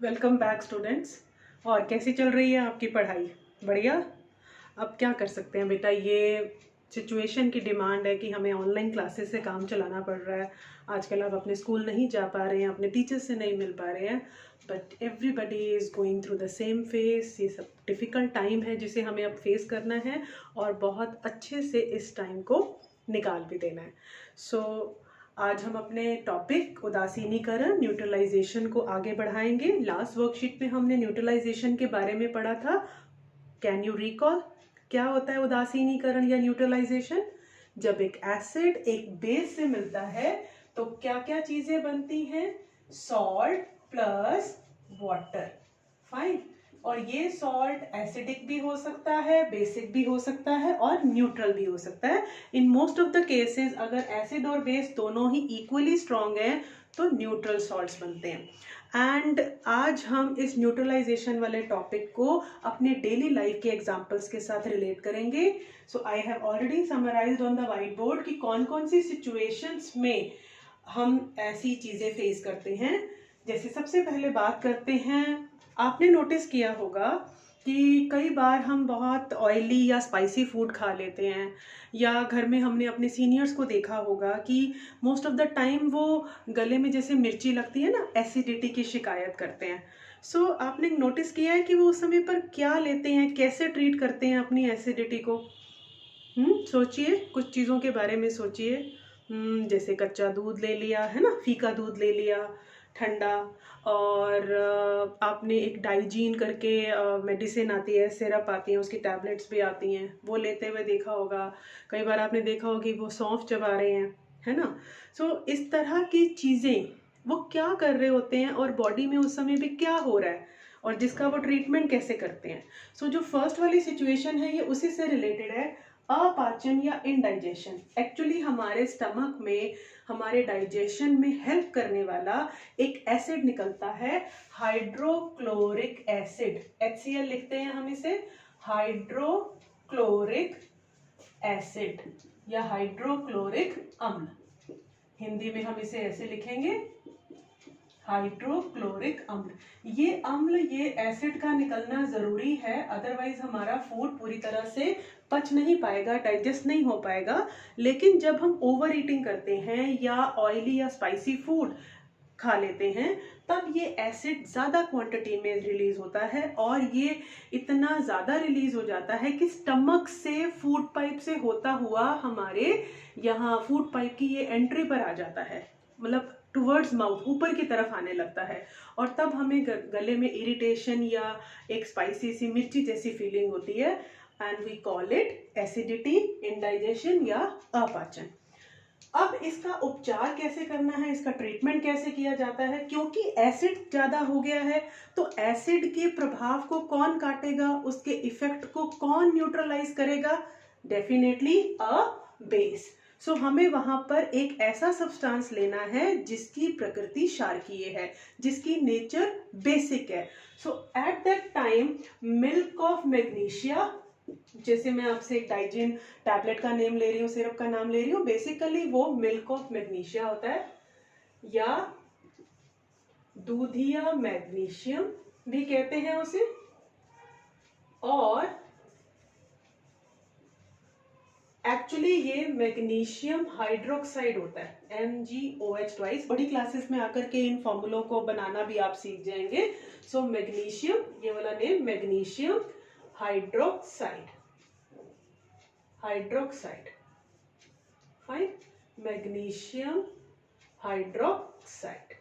Welcome back students. और कैसी चल रही है आपकी पढ़ाई? बढ़िया। अब क्या कर सकते हैं बेटा, ये सिचुएशन की डिमांड है कि हमें ऑनलाइन क्लासेस से काम चलाना पड़ रहा है। आजकल आप अपने स्कूल नहीं जा पा रहे हैं, अपने टीचर्स से नहीं मिल पा रहे हैं, but everybody is going through the same face. ये सब डिफ़िकल्ट टाइम है जिसे हमें अब फेस करना है और बहुत अच्छे से इस टाइम को निकाल भी देना है। सो आज हम अपने टॉपिक उदासीनीकरण न्यूट्रलाइजेशन को आगे बढ़ाएंगे। लास्ट वर्कशीट में हमने न्यूट्रलाइजेशन के बारे में पढ़ा था। कैन यू रिकॉल क्या होता है उदासीनीकरण या न्यूट्रलाइजेशन? जब एक एसिड एक बेस से मिलता है तो क्या क्या चीजें बनती हैं? Salt plus water. फाइन। और ये सॉल्ट एसिडिक भी हो सकता है, बेसिक भी हो सकता है और न्यूट्रल भी हो सकता है। In most of the cases अगर एसिड और बेस दोनों ही इक्वली स्ट्रॉन्ग हैं तो न्यूट्रल सॉल्ट्स बनते हैं। एंड आज हम इस न्यूट्रलाइजेशन वाले टॉपिक को अपने डेली लाइफ के एग्जांपल्स के साथ रिलेट करेंगे। So I have already summarised on the whiteboard कि कौन कौन सी सिचुएशंस में हम ऐसी चीज़ें फेस करते हैं। जैसे सबसे पहले बात करते हैं, आपने नोटिस किया होगा कि कई बार हम बहुत ऑयली या स्पाइसी फूड खा लेते हैं, या घर में हमने अपने सीनियर्स को देखा होगा कि मोस्ट ऑफ द टाइम वो गले में जैसे मिर्ची लगती है ना, एसिडिटी की शिकायत करते हैं। सो आपने नोटिस किया है कि वो उस समय पर क्या लेते हैं, कैसे ट्रीट करते हैं अपनी एसिडिटी को? सोचिए, कुछ चीज़ों के बारे में सोचिए। जैसे कच्चा दूध ले लिया है ना, फीका दूध ले लिया ठंडा, और आपने एक डाइजीन करके मेडिसिन आती है, सिरप आती है, उसकी टैबलेट्स भी आती हैं, वो लेते हुए देखा होगा। कई बार आपने देखा होगा कि वो सौंफ चबा रहे हैं, है ना। सो इस तरह की चीज़ें वो क्या कर रहे होते हैं और बॉडी में उस समय भी क्या हो रहा है और जिसका वो ट्रीटमेंट कैसे करते हैं। सो जो फर्स्ट वाली सिचुएशन है ये उसी से रिलेटेड है, अपाचन या इनडाइजेशन। एक्चुअली हमारे स्टमक में हमारे डाइजेशन में हेल्प करने वाला एक एसिड निकलता है, हाइड्रोक्लोरिक एसिड। HCl लिखते हैं हम इसे, हाइड्रोक्लोरिक एसिड या हाइड्रोक्लोरिक अम्ल। हिंदी में हम इसे ऐसे लिखेंगे, हाइड्रोक्लोरिक अम्ल। ये अम्ल, ये एसिड का निकलना जरूरी है, अदरवाइज हमारा फूड पूरी तरह से पच नहीं पाएगा, डाइजेस्ट नहीं हो पाएगा। लेकिन जब हम ओवर ईटिंग करते हैं या ऑयली या स्पाइसी फूड खा लेते हैं तब ये एसिड ज़्यादा क्वांटिटी में रिलीज होता है, और ये इतना ज़्यादा रिलीज हो जाता है कि स्टमक से, फूड पाइप से होता हुआ हमारे यहाँ फूड पाइप की ये एंट्री पर आ जाता है, मतलब टुवर्ड्स माउथ, ऊपर की तरफ आने लगता है। और तब हमें गले में इरिटेशन या एक स्पाइसी सी मिर्ची जैसी फीलिंग होती है, and we call it acidity, indigestion या अपाचन। अब इसका उपचार कैसे करना है, इसका ट्रीटमेंट कैसे किया जाता है? क्योंकि एसिड ज्यादा हो गया है तो एसिड के प्रभाव को कौन काटेगा, उसके इफेक्ट को कौन न्यूट्रलाइज करेगा? Definitely a base. सो हमें वहां पर एक ऐसा सब्सटेंस लेना है जिसकी प्रकृति क्षारकीय है, जिसकी नेचर बेसिक है। So at that time milk of magnesia, जैसे मैं आपसे एक डाइजीन टैबलेट का नेम ले रही हूँ, सिरप का नाम ले रही हूँ, बेसिकली वो मिल्क ऑफ मैग्नीशिया होता है, या दूधिया मैग्नीशियम भी कहते हैं उसे। और एक्चुअली ये मैग्नीशियम हाइड्रोक्साइड होता है, MgOH ट्वाइस। बड़ी क्लासेस में आकर के इन फॉर्मूलों को बनाना भी आप सीख जाएंगे। सो मैग्नीशियम, ये वाला name magnesium hydroxide, hydroxide. Fine, magnesium hydroxide.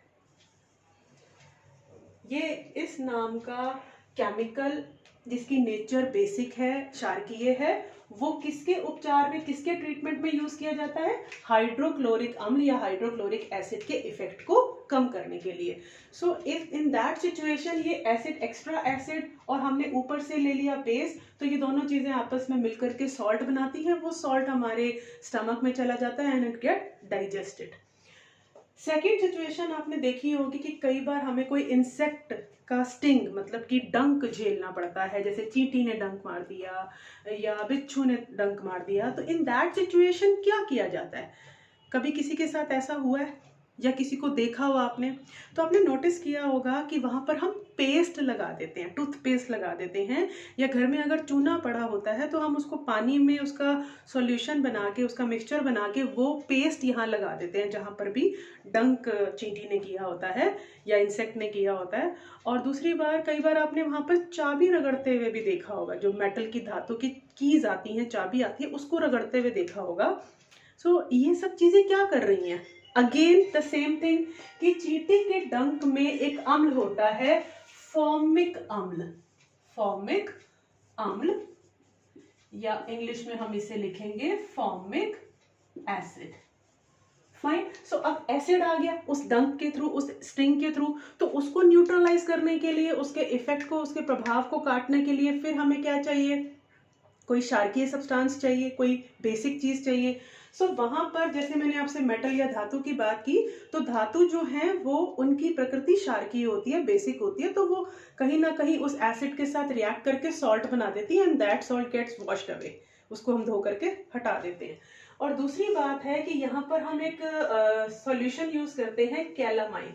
ये इस नाम का केमिकल, जिसकी नेचर बेसिक है, क्षारकीय है, वो किसके उपचार में, किसके ट्रीटमेंट में यूज किया जाता है? हाइड्रोक्लोरिक अम्ल या हाइड्रोक्लोरिक एसिड के इफेक्ट को कम करने के लिए। So if in that situation ये एसिड, एक्स्ट्रा एसिड, और हमने ऊपर से ले लिया बेस, तो ये दोनों चीजें आपस में मिलकर के सॉल्ट बनाती हैं। वो सॉल्ट हमारे स्टमक में चला जाता है and it get digested. Second situation आपने देखी होगी कि कई बार हमें कोई इंसेक्ट का स्टिंग, मतलब कि डंक झेलना पड़ता है, जैसे चींटी ने डंक मार दिया या बिच्छू ने डंक मार दिया। तो इन दैट सिचुएशन क्या किया जाता है? कभी किसी के साथ ऐसा हुआ है? या किसी को देखा हो आपने, तो आपने नोटिस किया होगा कि वहाँ पर हम पेस्ट लगा देते हैं, टूथपेस्ट लगा देते हैं, या घर में अगर चूना पड़ा होता है तो हम उसको पानी में उसका सॉल्यूशन बना के, उसका मिक्सचर बना के वो पेस्ट यहाँ लगा देते हैं जहाँ पर भी डंक चींटी ने किया होता है या इंसेक्ट ने किया होता है। और दूसरी बार, कई बार आपने वहाँ पर चाबी रगड़ते हुए भी देखा होगा, जो मेटल की धातु की कीज आती हैं, चाबी आती है, उसको रगड़ते हुए देखा होगा। सो ये सब चीज़ें क्या कर रही हैं? अगेन द सेम थिंग कि चींटी के डंक में एक अम्ल होता है, फॉर्मिक अम्ल। फॉर्मिक अम्ल, या इंग्लिश में हम इसे लिखेंगे फॉर्मिक एसिड। फाइन। सो अब एसिड आ गया उस डंक के थ्रू, उस स्टिंग के थ्रू, तो उसको न्यूट्रलाइज करने के लिए, उसके इफेक्ट को, उसके प्रभाव को काटने के लिए फिर हमें क्या चाहिए? कोई क्षारकीय सब्सटेंस चाहिए, कोई बेसिक चीज चाहिए। सो वहां पर जैसे मैंने आपसे मेटल या धातु की बात की, तो धातु जो है वो उनकी प्रकृति क्षारकीय होती है, बेसिक होती है, तो वो कहीं ना कहीं उस एसिड के साथ रिएक्ट करके सॉल्ट बना देती है, and that salt gets washed away, उसको हम धो करके हटा देते हैं। और दूसरी बात है कि यहाँ पर हम एक सॉल्यूशन यूज करते हैं, कैलामाइन,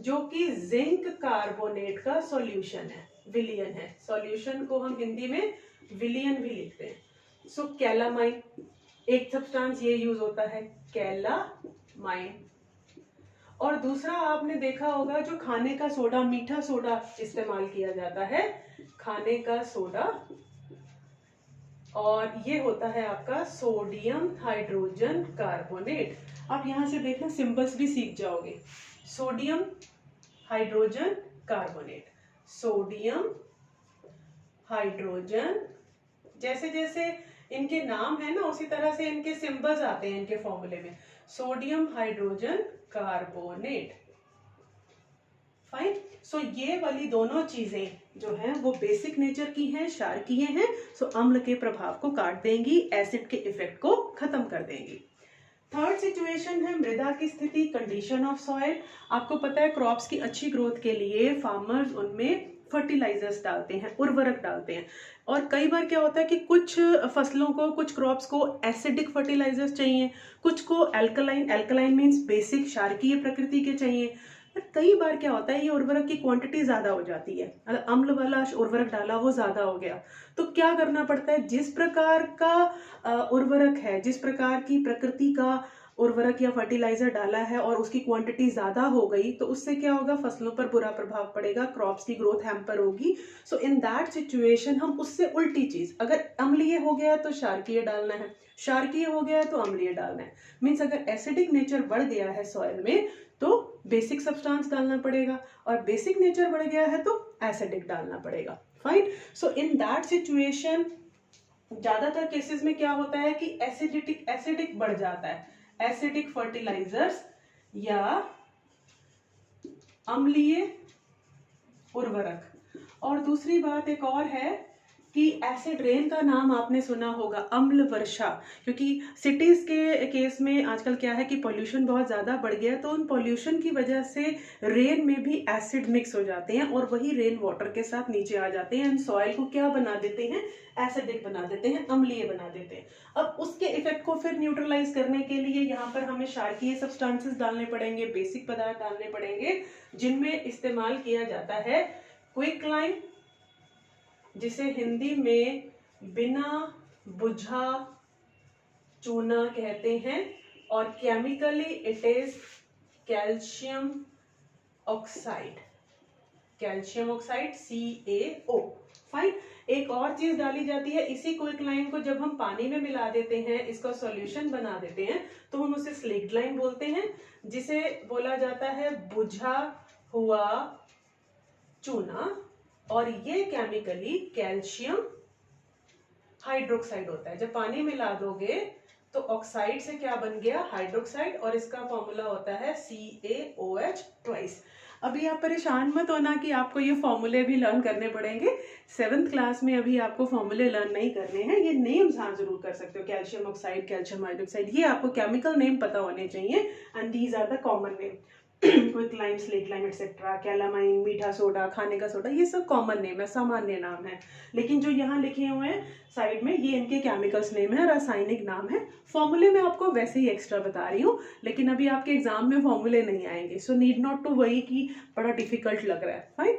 जो कि जिंक कार्बोनेट का सॉल्यूशन है, विलियन है। सॉल्यूशन को हम हिंदी में विलियन भी लिखते हैं। सो कैलामाइन एक सब्सटेंस ये यूज होता है, कैलामाइन। और दूसरा आपने देखा होगा जो खाने का सोडा, मीठा सोडा इस्तेमाल किया जाता है, खाने का सोडा, और ये होता है आपका सोडियम हाइड्रोजन कार्बोनेट। आप यहां से देखना, सिंबल्स भी सीख जाओगे। Sodium hydrogen carbonate, sodium hydrogen, जैसे जैसे इनके नाम है ना उसी तरह से इनके सिंबल्स आते हैं इनके फॉर्मूले में, सोडियम हाइड्रोजन कार्बोनेट। फाइन। सो ये वाली दोनों चीजें जो हैं वो बेसिक नेचर की हैं, क्षारकीय हैं, सो अम्ल के प्रभाव को काट देंगी, एसिड के इफेक्ट को खत्म कर देंगी। थर्ड सिचुएशन है मृदा की स्थिति, कंडीशन ऑफ सॉइल। आपको पता है क्रॉप्स की अच्छी ग्रोथ के लिए फार्मर्स उनमें फर्टिलाइजर्स डालते हैं, उर्वरक डालते हैं। और कई बार क्या होता है कि कुछ फसलों को, कुछ क्रॉप्स को एसिडिक फर्टिलाइजर्स चाहिए, कुछ को एल्कलाइन, एल्कलाइन मीन्स बेसिक क्षारकीय प्रकृति के चाहिए। कई बार क्या होता है ये उर्वरक की क्वांटिटी ज्यादा हो जाती है, अगर अम्ल वाला उर्वरक डाला वो ज्यादा हो गया, तो क्या करना पड़ता है? जिस प्रकार का उर्वरक है, जिस प्रकार की प्रकृति का उर्वरक या फर्टिलाइजर डाला है और उसकी क्वांटिटी ज्यादा हो गई, तो उससे क्या होगा? फसलों पर बुरा प्रभाव पड़ेगा, क्रॉप्स की ग्रोथ हैम्पर होगी। सो इन दैट सिचुएशन हम उससे उल्टी चीज, अगर अम्लीय हो गया तो क्षारकीय डालना है, क्षारकीय हो गया तो अम्लीय डालना है। मीन्स अगर एसिडिक नेचर बढ़ गया है सॉइल में तो बेसिक सब्सटेंस डालना पड़ेगा, और बेसिक नेचर बढ़ गया है तो एसिडिक डालना पड़ेगा। Fine. So in that situation ज्यादातर केसेस में क्या होता है कि एसिडिक बढ़ जाता है, एसिडिक फर्टिलाइजर्स या अम्लीय उर्वरक। और दूसरी बात एक और है कि एसिड रेन का नाम आपने सुना होगा, अम्ल वर्षा, क्योंकि सिटीज के केस में आजकल क्या है कि पॉल्यूशन बहुत ज्यादा बढ़ गया, तो उन पॉल्यूशन की वजह से रेन में भी एसिड मिक्स हो जाते हैं और वही रेन वाटर के साथ नीचे आ जाते हैं, सॉइल को क्या बना देते हैं? एसिडिक बना देते हैं, अम्लीय बना देते हैं। अब उसके इफेक्ट को फिर न्यूट्रलाइज करने के लिए यहाँ पर हमें क्षारकीय सब्सटेंसेस डालने पड़ेंगे, बेसिक पदार्थ डालने पड़ेंगे, जिनमें इस्तेमाल किया जाता है क्विकलाइन, जिसे हिंदी में बिना बुझा चूना कहते हैं, और chemically it is calcium oxide, calcium oxide CaO। Fine. एक और चीज डाली जाती है, इसी क्विकलाइन को जब हम पानी में मिला देते हैं, इसका सॉल्यूशन बना देते हैं, तो हम उसे स्लिक्लाइन बोलते हैं, जिसे बोला जाता है बुझा हुआ चूना, और ये केमिकली कैल्शियम हाइड्रोक्साइड होता है। जब पानी मिला दोगे तो ऑक्साइड से क्या बन गया? हाइड्रोक्साइड, और इसका फॉर्मूला होता है CaOH ट्वाइस। अभी आप परेशान मत होना कि आपको ये फॉर्मूले भी लर्न करने पड़ेंगे, 7th क्लास में अभी आपको फॉर्मूले लर्न नहीं करने हैं। ये नेम्स हाँ जरूर कर सकते हो, कैल्शियम ऑक्साइड, कैल्शियम हाइड्रोक्साइड, ये आपको केमिकल नेम पता होने चाहिए, and these are the common name. Quicklime, slaked lime etcetera, calamine, मीठा सोडा, खाने का सोडा, ये सब कॉमन नेम है, सामान्य नाम है। लेकिन जो यहाँ लिखे हुए हैं साइड में, ये इनके केमिकल्स नेम है, रासायनिक नाम है। फॉर्मूले में आपको वैसे ही एक्स्ट्रा बता रही हूँ, लेकिन अभी आपके एग्जाम में फॉर्मूले नहीं आएंगे, so need not to worry कि बड़ा डिफिकल्ट लग रहा है। फाइन,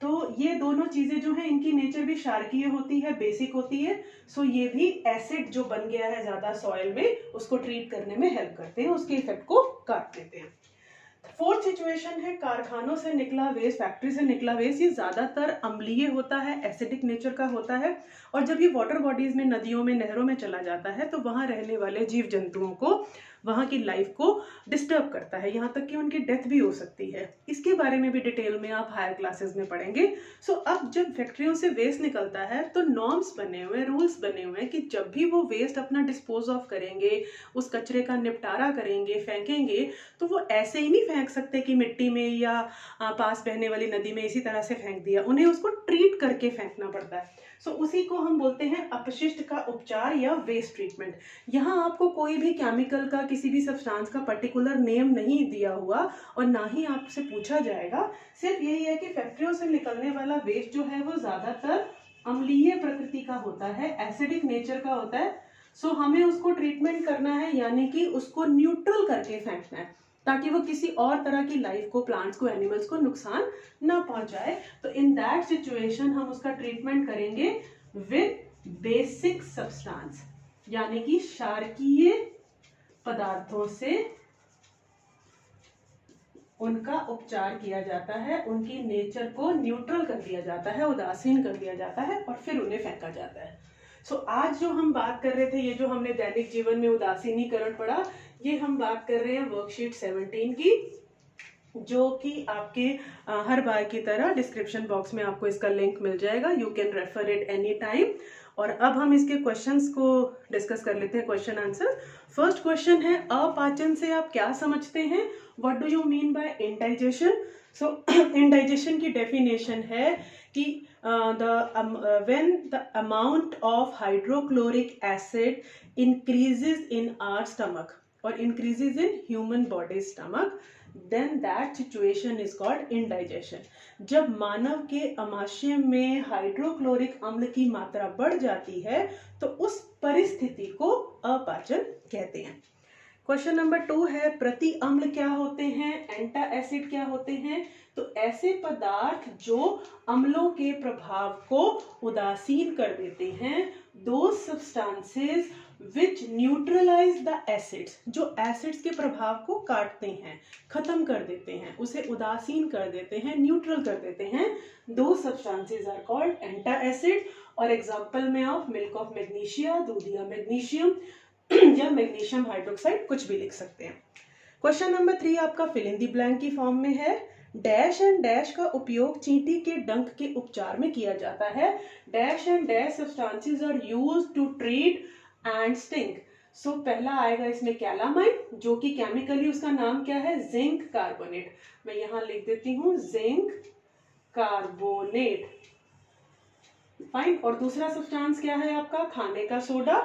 तो ये दोनों चीजें जो है इनकी नेचर भी क्षारकीय होती है, बेसिक होती है। सो ये भी एसिड जो बन गया है ज्यादा सॉइल में, उसको ट्रीट करने में हेल्प करते हैं, उसके इफेक्ट को काट देते हैं। फोर्थ सिचुएशन है कारखानों से निकला वेस्ट, फैक्ट्री से निकला वेस्ट। ये ज्यादातर अम्लीय होता है, एसिडिक नेचर का होता है, और जब ये वाटर बॉडीज में, नदियों में, नहरों में चला जाता है तो वहां रहने वाले जीव जंतुओं को, वहां की लाइफ को डिस्टर्ब करता है, यहाँ तक कि उनकी डेथ भी हो सकती है। इसके बारे में भी डिटेल में आप हायर क्लासेस में पढ़ेंगे। सो अब जब फैक्ट्रियों से वेस्ट निकलता है तो नॉर्म्स बने हुए, रूल्स बने हुए हैं कि जब भी वो वेस्ट अपना डिस्पोज ऑफ करेंगे, उस कचरे का निपटारा करेंगे, फेंकेंगे, तो वो ऐसे ही नहीं फेंक सकते कि मिट्टी में या पास बहने वाली नदी में इसी तरह से फेंक दिया, उन्हें उसको ट्रीट करके फेंकना पड़ता है। सो उसी को हम बोलते हैं अपशिष्ट का उपचार या वेस्ट ट्रीटमेंट। यहाँ आपको कोई भी केमिकल का, किसी भी सब्सटेंस का पर्टिकुलर नेम नहीं दिया हुआ और ना ही आपसे पूछा जाएगा। सिर्फ यही है कि फैक्ट्रियों से निकलने वाला वेस्ट जो है वो ज्यादातर अम्लीय प्रकृति का होता है, एसिडिक नेचर का होता है। सो हमें उसको ट्रीटमेंट करना है, यानी कि उसको न्यूट्रल करके फेंकना है, ताकि वो किसी और तरह की लाइफ को, प्लांट्स को, एनिमल्स को नुकसान ना पहुंचाए। तो इन दैट सिचुएशन हम उसका ट्रीटमेंट करेंगे विद बेसिक सब्सटेंस, यानी कि क्षारकीय पदार्थों से उनका उपचार किया जाता है, उनकी नेचर को न्यूट्रल कर दिया जाता है, उदासीन कर दिया जाता है, और फिर उन्हें फेंका जाता है। सो आज जो हम बात कर रहे थे, ये जो हमने दैनिक जीवन में उदासीनीकरण पढ़ा, ये हम बात कर रहे हैं वर्कशीट 17 की, जो कि आपके हर बार की तरह डिस्क्रिप्शन बॉक्स में आपको इसका लिंक मिल जाएगा, you can refer it any time. और अब हम इसके क्वेश्चंस को डिस्कस कर लेते हैं, क्वेश्चन आंसर। फर्स्ट क्वेश्चन है, अपाचन से आप क्या समझते हैं? What do you mean by indigestion? So indigestion की डेफिनेशन है कि when the amount of hydrochloric acid increases in our stomach or increases in human body stomach, then that situation is called indigestion. जब मानव के आमाशय में hydrochloric अम्ल की मात्रा बढ़ जाती है तो उस परिस्थिति को अपाचन कहते हैं। क्वेश्चन नंबर 2 है, प्रति अम्ल क्या होते हैं, एंटा एसिड क्या होते हैं? तो ऐसे पदार्थ जो अम्लों के प्रभाव को उदासीन कर देते हैं, दो substances which neutralize the acids, जो एसिड्स के प्रभाव को काटते हैं, खत्म कर देते हैं, उसे उदासीन कर देते हैं, न्यूट्रल कर देते हैं, दो सब्सटेंसेस आर कॉल्ड एंटा एसिड। और एग्जांपल में आप मिल्क ऑफ मैग्नीशिया, दूध या मैग्नीशियम या मैग्नीशियम हाइड्रोक्साइड, कुछ भी लिख सकते हैं। क्वेश्चन नंबर 3 आपका फिल इन द ब्लैंक की फॉर्म में है। डैश एंड डैश का उपयोग चींटी के डंक के उपचार में किया जाता है। Dash and dash substances are used to treat ant sting. So पहला आएगा इसमें कैलामाइन, जो कि केमिकली उसका नाम क्या है, जिंक कार्बोनेट। मैं यहां लिख देती हूं जिंक कार्बोनेट। फाइन। और दूसरा सब्सटेंस क्या है आपका, खाने का सोडा।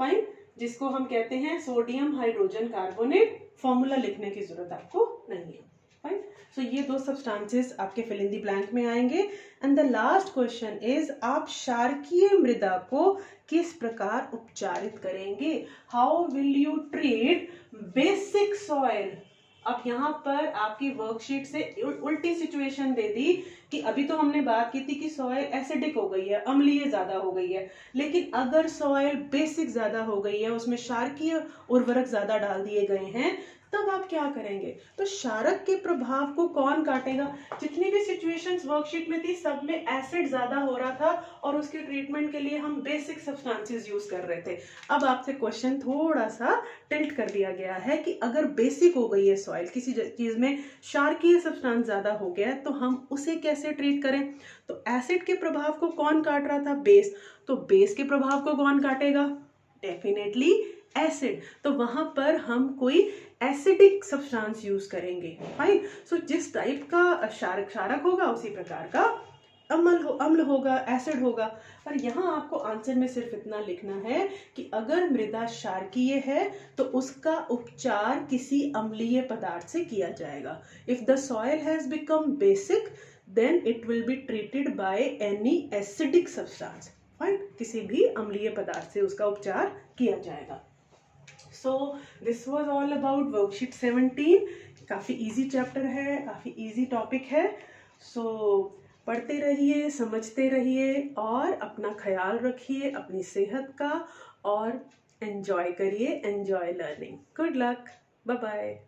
फाइन, जिसको हम कहते हैं सोडियम हाइड्रोजन कार्बोनेट। फॉर्मूला लिखने की जरूरत आपको नहीं है। फाइन। सो ये दो सब्सटेंसेस आपके फिल इन द ब्लैंक में आएंगे। And the last question is, आप क्षारकीय मृदा को किस प्रकार उपचारित करेंगे? How will you treat basic soil? अब यहाँ पर आपकी वर्कशीट से उल्टी सिचुएशन दे दी कि अभी तो हमने बात की थी कि सॉइल एसिडिक हो गई है, अम्लीय ज्यादा हो गई है, लेकिन अगर सॉइल बेसिक ज्यादा हो गई है, उसमें क्षारकीय उर्वरक ज्यादा डाल दिए गए हैं, तब आप क्या करेंगे? तो क्षारक के प्रभाव को कौन काटेगा? जितनी भी सिचुएशंस वर्कशीट में थी, सब में एसिड ज्यादा हो रहा था और उसके ट्रीटमेंट के लिए हम बेसिक सब्सटेंसेस यूज कर रहे थे। अब आपसे क्वेश्चन थोड़ा सा टिल्ट कर दिया गया है कि अगर बेसिक हो गई है सॉइल, किसी चीज में क्षारकीय सब्सटेंस ज्यादा हो गया है, तो हम उसे कैसे ट्रीट करें? तो एसिड के प्रभाव को कौन काट रहा था? बेस। तो बेस के प्रभाव को कौन काटेगा? Definitely acid. तो वहां पर हम कोई एसिडिक सब्सटेंस यूज करेंगे। फाइन। सो जिस टाइप का क्षारक होगा, उसी प्रकार का अम्ल होगा, एसिड होगा। और यहाँ आपको आंसर में सिर्फ इतना लिखना है कि अगर मृदा क्षारकीय है तो उसका उपचार किसी अम्लीय पदार्थ से किया जाएगा। If the soil has become basic then it will be treated by any acidic substance. Fine, किसी भी अम्लीय पदार्थ से उसका उपचार किया जाएगा। So this was all about worksheet 17। काफ़ी इजी चैप्टर है, काफ़ी इजी टॉपिक है। सो पढ़ते रहिए, समझते रहिए और अपना ख्याल रखिए अपनी सेहत का, और एंजॉय करिए, enjoy learning. Good luck, bye bye.